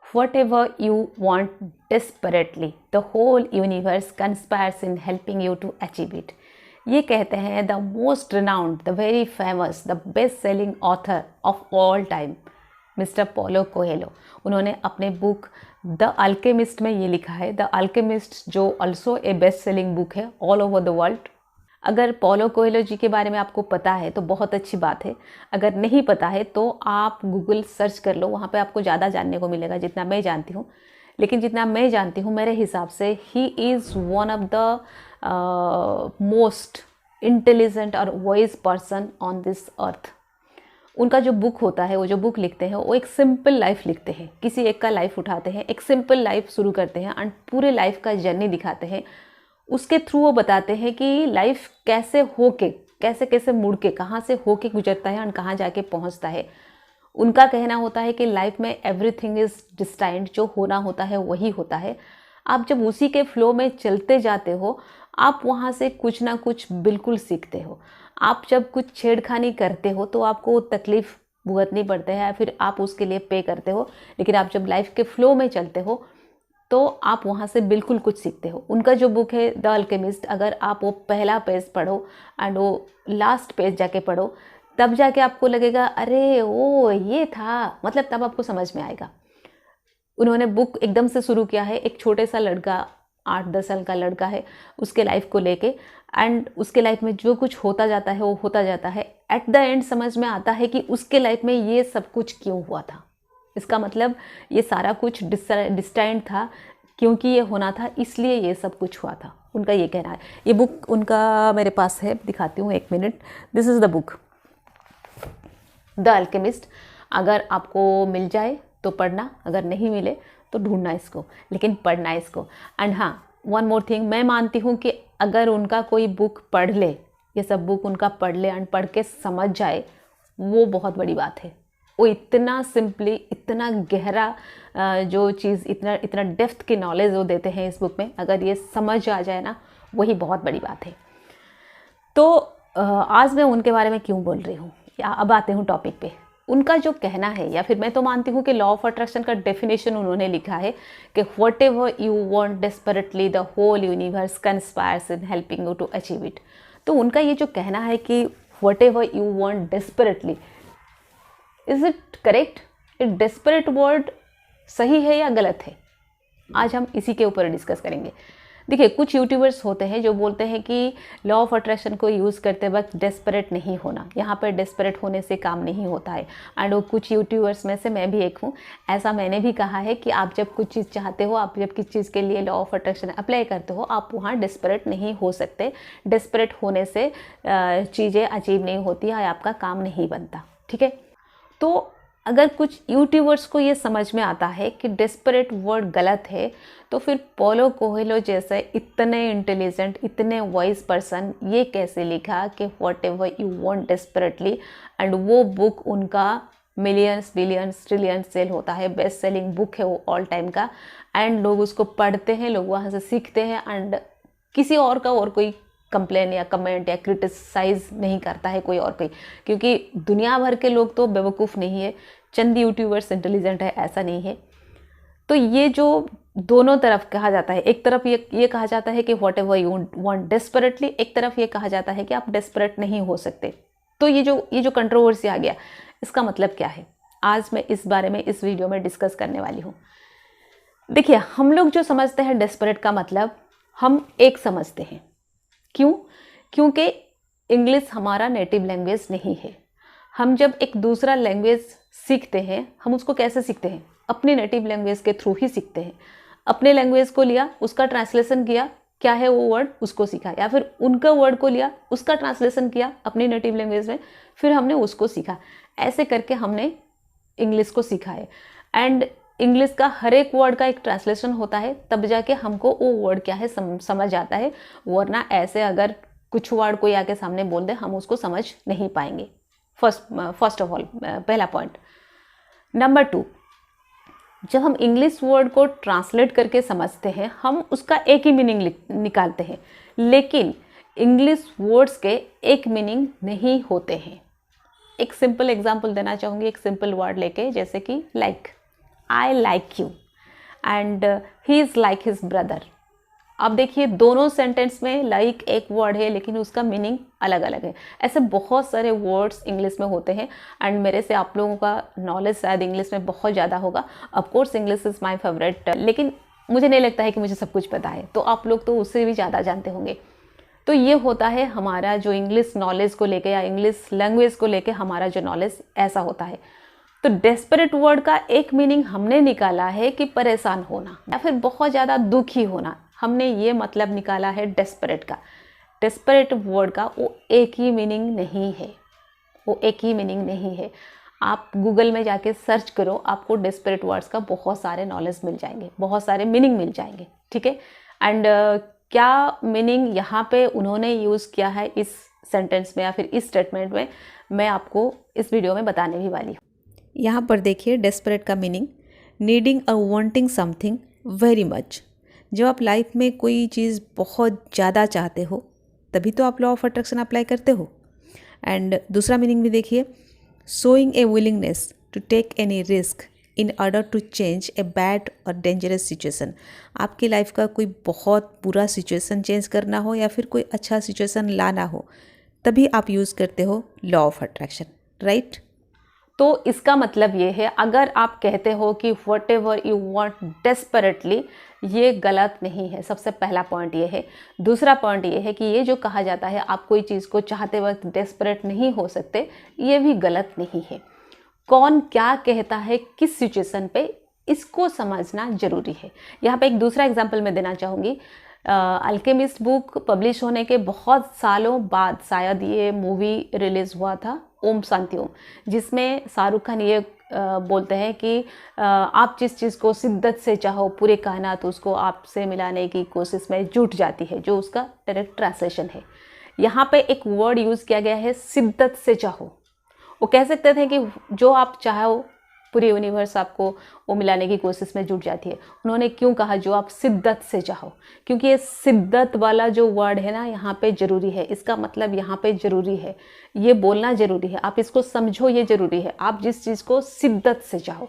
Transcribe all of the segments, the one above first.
Whatever you want desperately, the whole universe conspires in helping you to achieve it. ये कहते हैं the most renowned, the very famous, the best selling author of all time, mister Paulo Coelho. उन्होंने अपने book the alchemist में ये लिखा है, the alchemist जो also a best selling book है ऑल ओवर द वर्ल्ड। अगर पॉलो कोएल्हो जी के बारे में आपको पता है तो बहुत अच्छी बात है, अगर नहीं पता है तो आप गूगल सर्च कर लो, वहाँ पे आपको ज़्यादा जानने को मिलेगा जितना मैं जानती हूँ। लेकिन जितना मैं जानती हूँ मेरे हिसाब से he is one of the most intelligent और wise person on this earth. उनका जो बुक होता है, वो जो बुक लिखते हैं वो एक सिंपल लाइफ लिखते हैं, किसी एक का लाइफ उठाते हैं, एक सिंपल लाइफ शुरू करते हैं एंड पूरे लाइफ का जर्नी दिखाते हैं। उसके थ्रू वो बताते हैं कि लाइफ कैसे होके, कैसे कैसे मुड़ के, कहाँ से होके गुजरता है और कहाँ जाके पहुँचता है। उनका कहना होता है कि लाइफ में एवरीथिंग इज़ डिस्टाइंड, जो होना होता है वही होता है। आप जब उसी के फ्लो में चलते जाते हो, आप वहाँ से कुछ ना कुछ बिल्कुल सीखते हो। आप जब कुछ छेड़खानी करते हो तो आपको तकलीफ़ भुगतनी पड़ती है या फिर आप उसके लिए पे करते हो, लेकिन आप जब लाइफ के फ्लो में चलते हो तो आप वहाँ से बिल्कुल कुछ सीखते हो। उनका जो बुक है द अल्केमिस्ट, अगर आप वो पहला पेज पढ़ो एंड वो लास्ट पेज जाके पढ़ो, तब जाके आपको लगेगा अरे ओ ये था, मतलब तब आपको समझ में आएगा। उन्होंने बुक एकदम से शुरू किया है, एक छोटे सा लड़का, 8-10 साल का लड़का है, उसके लाइफ को लेके, एंड उसके लाइफ में जो कुछ होता जाता है वो होता जाता है। एट द एंड समझ में आता है कि उसके लाइफ में ये सब कुछ क्यों हुआ था। इसका मतलब ये सारा कुछ डिस्टाइंड था, क्योंकि ये होना था इसलिए ये सब कुछ हुआ था। उनका ये कहना है। ये बुक उनका मेरे पास है, दिखाती हूँ, एक minute. This is the book the alchemist. अगर आपको मिल जाए तो पढ़ना, अगर नहीं मिले तो ढूंढना इसको, लेकिन पढ़ना इसको। एंड हाँ, वन मोर थिंग, मैं मानती हूँ कि अगर उनका कोई बुक पढ़ ले, ये सब बुक उनका पढ़ ले एंड पढ़ के समझ जाए, वो बहुत बड़ी बात है। वो इतना सिंपली, इतना गहरा जो चीज़, इतना डेप्थ की नॉलेज वो देते हैं इस बुक में, अगर ये समझ आ जाए ना, वही बहुत बड़ी बात है। तो आज मैं उनके बारे में क्यों बोल रही हूँ, या अब आते हूँ टॉपिक पे। उनका जो कहना है, या फिर मैं तो मानती हूँ कि लॉ ऑफ अट्रैक्शन का डेफिनेशन उन्होंने लिखा है कि whatever you want desperately the whole universe conspires in helping you to achieve it. तो उनका ये जो कहना है कि whatever you want desperately, is it correct? ये डेस्परेट वर्ड सही है या गलत है? आज हम इसी के ऊपर डिस्कस करेंगे। देखिए, कुछ यूट्यूबर्स होते हैं जो बोलते हैं कि लॉ ऑफ अट्रैक्शन को यूज़ करते वक्त डेस्परेट नहीं होना, यहाँ पर डेस्परेट होने से काम नहीं होता है। एंड वो कुछ यूट्यूबर्स में से मैं भी एक हूँ। ऐसा मैंने भी कहा है कि आप जब कुछ चीज़ चाहते हो, आप जब किस चीज़ के लिए लॉ ऑफ अट्रैक्शन अप्लाई करते हो, आप वहाँ डेस्परेट नहीं हो सकते। डेस्परेट होने से चीज़ें अचीव नहीं होती है, आपका काम नहीं बनता। ठीक है, तो अगर कुछ यूट्यूबर्स को ये समझ में आता है कि डेस्परेट वर्ड गलत है, तो फिर पॉलो कोएल्हो जैसे इतने इंटेलिजेंट, इतने वाइज पर्सन ये कैसे लिखा कि whatever you want desperately, and वो बुक उनका मिलियंस, बिलियंस, ट्रिलियंस सेल होता है, बेस्ट सेलिंग बुक है वो ऑल टाइम का। एंड लोग उसको पढ़ते हैं, लोग वहाँ से सीखते हैं, एंड किसी और का और कोई कंप्लेन या कमेंट या क्रिटिसाइज नहीं करता है कोई और कोई, क्योंकि दुनिया भर के लोग तो बेवकूफ़ नहीं है, चंद यूट्यूबर्स इंटेलिजेंट है, ऐसा नहीं है। तो ये जो दोनों तरफ कहा जाता है, एक तरफ ये कहा जाता है कि whatever you want desperately, एक तरफ ये कहा जाता है कि आप डेस्परेट नहीं हो सकते। तो ये जो कंट्रोवर्सी आ गया, इसका मतलब क्या है, आज मैं इस बारे में इस वीडियो में डिस्कस करने वाली हूँ। देखिए, हम लोग जो समझते हैं डेस्परेट का मतलब, हम एक समझते हैं। क्यों? क्योंकि इंग्लिश हमारा नेटिव लैंग्वेज नहीं है। हम जब एक दूसरा लैंग्वेज सीखते हैं, हम उसको कैसे सीखते हैं? अपनी नेटिव लैंग्वेज के थ्रू ही सीखते हैं। अपने लैंग्वेज को लिया, उसका ट्रांसलेशन किया, क्या है वो वर्ड, उसको सीखा, या फिर उनका वर्ड को लिया, उसका ट्रांसलेशन किया अपनी नेटिव लैंग्वेज में, फिर हमने उसको सीखा। ऐसे करके हमने इंग्लिश को सीखा है। एंड इंग्लिश का हर एक वर्ड का एक ट्रांसलेशन होता है, तब जाके हमको वो वर्ड क्या है समझ आता है, वरना ऐसे अगर कुछ वर्ड कोई आके सामने बोल दे, हम उसको समझ नहीं पाएंगे। फर्स्ट ऑफ ऑल, पहला पॉइंट। नंबर 2, जब हम इंग्लिश वर्ड को ट्रांसलेट करके समझते हैं, हम उसका एक ही मीनिंग निकालते हैं, लेकिन इंग्लिश वर्ड्स के एक मीनिंग नहीं होते हैं। एक सिंपल एग्जांपल देना चाहूँगी, एक सिंपल वर्ड लेके, जैसे कि like. I like you and he is like his brother. अब देखिए दोनों सेंटेंस में लाइक एक वर्ड है लेकिन उसका मीनिंग अलग अलग है। ऐसे बहुत सारे वर्ड्स इंग्लिश में होते हैं एंड मेरे से आप लोगों का नॉलेज शायद इंग्लिश में बहुत ज़्यादा होगा। Of course English is my favourite, लेकिन मुझे नहीं लगता है कि मुझे सब कुछ पता है, तो आप लोग तो उससे भी ज़्यादा जानते होंगे। तो ये होता है हमारा जो इंग्लिश नॉलेज को लेके या इंग्लिश लैंग्वेज को लेके हमारा जो नॉलेज ऐसा होता है। तो डेस्परेट वर्ड का एक मीनिंग हमने निकाला है कि परेशान होना या फिर बहुत ज़्यादा दुखी होना। हमने ये मतलब निकाला है डेस्परेट का। डेस्परेट वर्ड का वो एक ही मीनिंग नहीं है, वो एक ही मीनिंग नहीं है। आप गूगल में जाके सर्च करो, आपको डेस्परेट वर्ड्स का बहुत सारे नॉलेज मिल जाएंगे, बहुत सारे मीनिंग मिल जाएंगे, ठीक है। एंड क्या मीनिंग यहाँ पे उन्होंने यूज़ किया है इस सेंटेंस में या फिर इस स्टेटमेंट में, मैं आपको इस वीडियो में बताने भी वाली हूँ। यहाँ पर देखिए डेस्परेट का मीनिंग नीडिंग और वांटिंग समथिंग वेरी मच। जब आप लाइफ में कोई चीज़ बहुत ज़्यादा चाहते हो तभी तो आप लॉ ऑफ अट्रैक्शन अप्लाई करते हो। एंड दूसरा मीनिंग भी देखिए, showing a willingness to take any risk in order to change a bad और डेंजरस सिचुएशन। आपकी लाइफ का कोई बहुत बुरा सिचुएशन चेंज करना हो या फिर कोई अच्छा सिचुएशन लाना हो तभी आप यूज़ करते हो लॉ ऑफ अट्रैक्शन, राइट। तो इसका मतलब ये है, अगर आप कहते हो कि what ever you want desperately, ये गलत नहीं है। सबसे पहला पॉइंट ये है। दूसरा पॉइंट ये है कि ये जो कहा जाता है आप कोई चीज़ को चाहते वक्त डेस्परेट नहीं हो सकते, ये भी गलत नहीं है। कौन क्या कहता है किस सिचुएशन पे, इसको समझना जरूरी है। यहाँ पे एक दूसरा एग्जाम्पल मैं देना चाहूँगी। अल्केमिस्ट बुक पब्लिश होने के बहुत सालों बाद शायद ये मूवी रिलीज़ हुआ था, ओम शांति ओम, जिसमें शाहरुख खान ये बोलते हैं कि आप जिस चीज़ को शिद्दत से चाहो पूरे कायनात उसको आपसे मिलाने की कोशिश में जुट जाती है, जो उसका डायरेक्ट ट्रांसलेशन है। यहाँ पे एक वर्ड यूज़ किया गया है शिद्दत से चाहो। वो कह सकते थे कि जो आप चाहो पूरी यूनिवर्स आपको वो मिलाने की कोशिश में जुट जाती है। उन्होंने क्यों कहा जो आप शिद्दत से चाहो, क्योंकि ये शिद्दत वाला जो वर्ड है ना यहाँ पे ज़रूरी है। इसका मतलब यहाँ पे ज़रूरी है, ये बोलना ज़रूरी है, आप इसको समझो, ये ज़रूरी है। आप जिस चीज़ को शिद्दत से चाहो,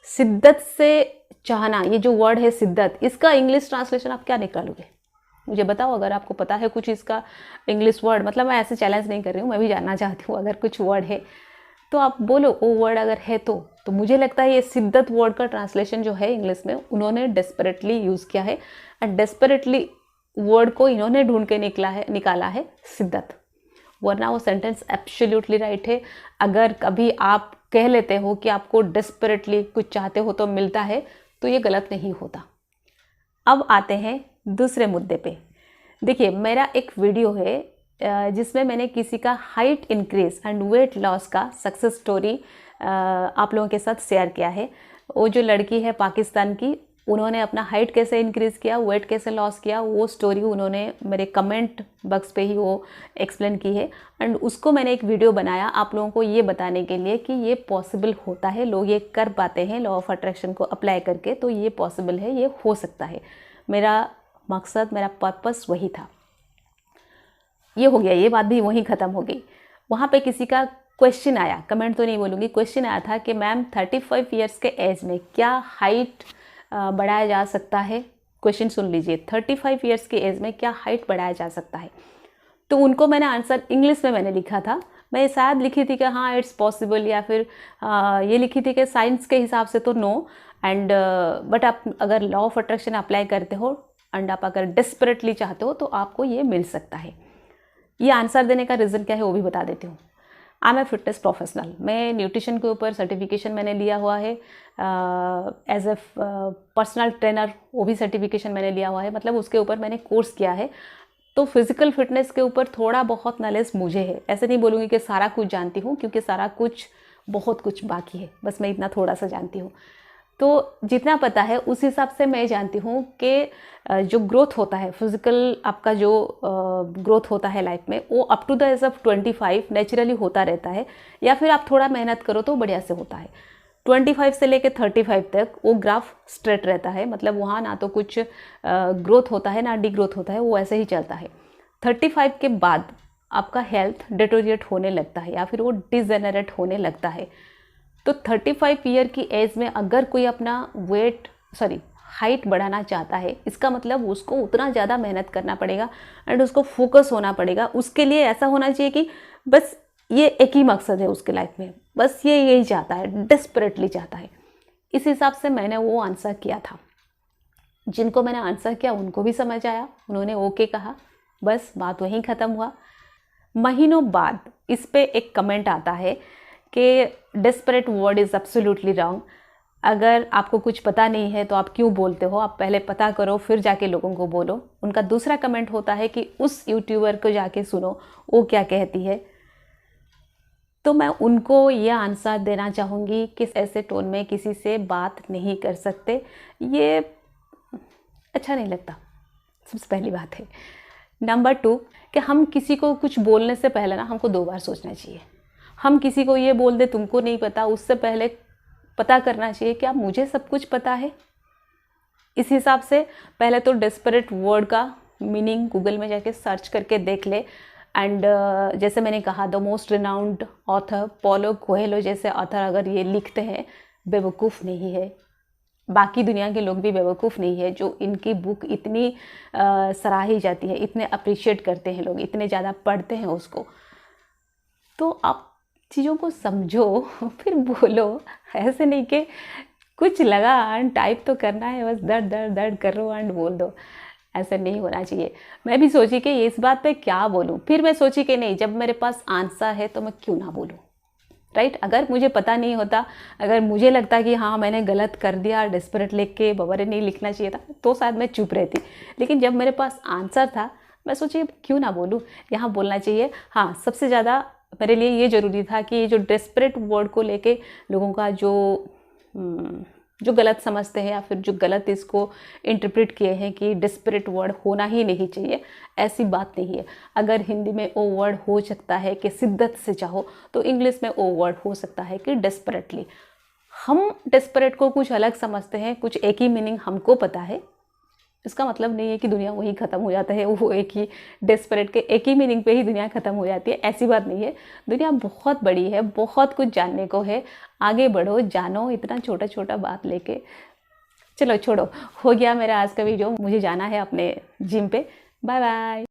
शिद्दत से चाहना, ये जो वर्ड है शिद्दत, इसका इंग्लिश ट्रांसलेशन आप क्या निकालोगे मुझे बताओ। अगर आपको पता है कुछ इसका इंग्लिश वर्ड, मतलब मैं ऐसे चैलेंज नहीं कर रही हूँ, मैं भी जानना चाहती हूँ, अगर कुछ वर्ड है तो आप बोलो वो वर्ड अगर है तो मुझे लगता है ये शिद्दत वर्ड का ट्रांसलेशन जो है इंग्लिश में उन्होंने डेस्परेटली यूज़ किया है। एंड डेस्परेटली वर्ड को इन्होंने ढूंढ के निकाला है शिद्दत, वरना वो सेंटेंस एब्सोल्युटली राइट है। अगर कभी आप कह लेते हो कि आपको डेस्परेटली कुछ चाहते हो तो मिलता है, तो ये गलत नहीं होता। अब आते हैं दूसरे मुद्दे पे। देखिए मेरा एक वीडियो है जिसमें मैंने किसी का height increase and weight loss का सक्सेस स्टोरी आप लोगों के साथ शेयर किया है। वो जो लड़की है पाकिस्तान की, उन्होंने अपना हाइट कैसे इंक्रीज़ किया, वेट कैसे लॉस किया, वो स्टोरी उन्होंने मेरे कमेंट बॉक्स पे ही वो एक्सप्लेन की है। एंड उसको मैंने एक वीडियो बनाया आप लोगों को ये बताने के लिए कि ये पॉसिबल होता है, लोग ये कर पाते हैं लॉ ऑफ अट्रैक्शन को अप्लाई करके, तो ये पॉसिबल है, ये हो सकता है। मेरा मकसद, मेरा पर्पस वही था। ये हो गया, ये बात भी वहीं ख़त्म हो गई। वहाँ पे किसी का क्वेश्चन आया, कमेंट तो नहीं बोलूँगी, क्वेश्चन आया था कि मैम 35 ईयर्स के एज में क्या हाइट बढ़ाया जा सकता है। क्वेश्चन सुन लीजिए, 35 ईयर्स की एज में क्या हाइट बढ़ाया जा सकता है। तो उनको मैंने आंसर इंग्लिश में मैंने लिखा था, मैं शायद लिखी थी कि हाँ इट्स पॉसिबल, या फिर ये लिखी थी कि साइंस के हिसाब से तो नो एंड बट आप अगर लॉ ऑफ अट्रैक्शन अप्लाई करते हो एंड आप अगर डेस्परेटली चाहते हो तो आपको ये मिल सकता है। ये आंसर देने का रीज़न क्या है वो भी बता देती हूँ। I am a fitness professional, मैं न्यूट्रिशन के ऊपर सर्टिफिकेशन मैंने लिया हुआ है, एज ए पर्सनल ट्रेनर वो भी सर्टिफिकेशन मैंने लिया हुआ है, मतलब उसके ऊपर मैंने कोर्स किया है। तो फिज़िकल फिटनेस के ऊपर थोड़ा बहुत नॉलेज मुझे है, ऐसे नहीं बोलूँगी कि सारा कुछ जानती हूँ, क्योंकि सारा कुछ बहुत कुछ बाकी है, बस मैं इतना थोड़ा सा जानती हूँ। तो जितना पता है उस हिसाब से मैं जानती हूँ कि जो ग्रोथ होता है फिज़िकल, आपका जो ग्रोथ होता है लाइफ में, वो up to the age of 25 naturally होता रहता है, या फिर आप थोड़ा मेहनत करो तो बढ़िया से होता है। 25 से लेकर 35 तक वो ग्राफ स्ट्रेट रहता है, मतलब वहाँ ना तो कुछ ग्रोथ होता है ना डी ग्रोथ होता है, वो ऐसे ही चलता है। 35 के बाद आपका हेल्थ डिटोरिएट होने लगता है या फिर वो डिजेनरेट होने लगता है। तो 35 ईयर की एज में अगर कोई अपना हाइट बढ़ाना चाहता है, इसका मतलब उसको उतना ज़्यादा मेहनत करना पड़ेगा एंड उसको फोकस होना पड़ेगा। उसके लिए ऐसा होना चाहिए कि बस ये एक ही मकसद है उसके लाइफ में, बस ये यही चाहता है, डेस्परेटली चाहता है। इस हिसाब से मैंने वो आंसर किया था। जिनको मैंने आंसर किया उनको भी समझ आया, उन्होंने ओके कहा, बस बात वहीं ख़त्म हुआ। महीनों बाद इस पे एक कमेंट आता है कि desperate word is absolutely wrong. अगर आपको कुछ पता नहीं है तो आप क्यों बोलते हो, आप पहले पता करो फिर जाके लोगों को बोलो। उनका दूसरा कमेंट होता है कि उस यूट्यूबर को जाके सुनो वो क्या कहती है। तो मैं उनको ये आंसर देना चाहूँगी कि ऐसे टोन में किसी से बात नहीं कर सकते, ये अच्छा नहीं लगता, सबसे पहली बात है। नंबर 2 कि हम किसी को कुछ बोलने से पहले ना हमको 2 बार सोचना चाहिए। हम किसी को ये बोल दे तुमको नहीं पता, उससे पहले पता करना चाहिए क्या मुझे सब कुछ पता है। इस हिसाब से पहले तो डेस्परेट वर्ड का मीनिंग गूगल में जाके सर्च करके देख ले। एंड जैसे मैंने कहा, the most renowned author Paulo Coelho जैसे ऑथर अगर ये लिखते हैं, बेवकूफ़ नहीं है, बाकी दुनिया के लोग भी बेवकूफ़ नहीं है जो इनकी बुक इतनी सराही जाती है, इतने अप्रिशिएट करते हैं लोग, इतने ज़्यादा पढ़ते हैं उसको। तो आप चीज़ों को समझो फिर बोलो, ऐसे नहीं कि कुछ लगा एंड टाइप तो करना है, बस दर्द दर्द दर्द करो एंड बोल दो, ऐसा नहीं होना चाहिए। मैं भी सोची कि इस बात पे क्या बोलूँ, फिर मैं सोची कि नहीं, जब मेरे पास आंसर है तो मैं क्यों ना बोलूँ, राइट। अगर मुझे पता नहीं होता, अगर मुझे लगता कि हाँ मैंने गलत कर दिया, डेस्परेट लिख के बबरे नहीं लिखना चाहिए था, तो शायद मैं चुप रहती। लेकिन जब मेरे पास आंसर था, मैं सोची क्यों ना बोलूँ, यहाँ बोलना चाहिए। हाँ, सबसे ज़्यादा मेरे लिए ये ज़रूरी था कि जो डेस्परेट वर्ड को लेके लोगों का जो गलत समझते हैं या फिर जो गलत इसको इंटरप्रेट किए हैं कि डेस्परेट वर्ड होना ही नहीं चाहिए, ऐसी बात नहीं है। अगर हिंदी में वो वर्ड हो सकता है कि शिद्दत से चाहो, तो इंग्लिश में वो वर्ड हो सकता है कि डेस्परेटली। हम डेस्परेट को कुछ अलग समझते हैं, कुछ एक ही मीनिंग हमको पता है, इसका मतलब नहीं है कि दुनिया वहीं ख़त्म हो जाता है, वो एक ही डेस्परेट के एक ही मीनिंग पे ही दुनिया ख़त्म हो जाती है, ऐसी बात नहीं है। दुनिया बहुत बड़ी है, बहुत कुछ जानने को है, आगे बढ़ो, जानो, इतना छोटा छोटा बात लेके। चलो छोड़ो, हो गया मेरा आज का वीडियो, मुझे जाना है अपने जिम पे। Bye bye.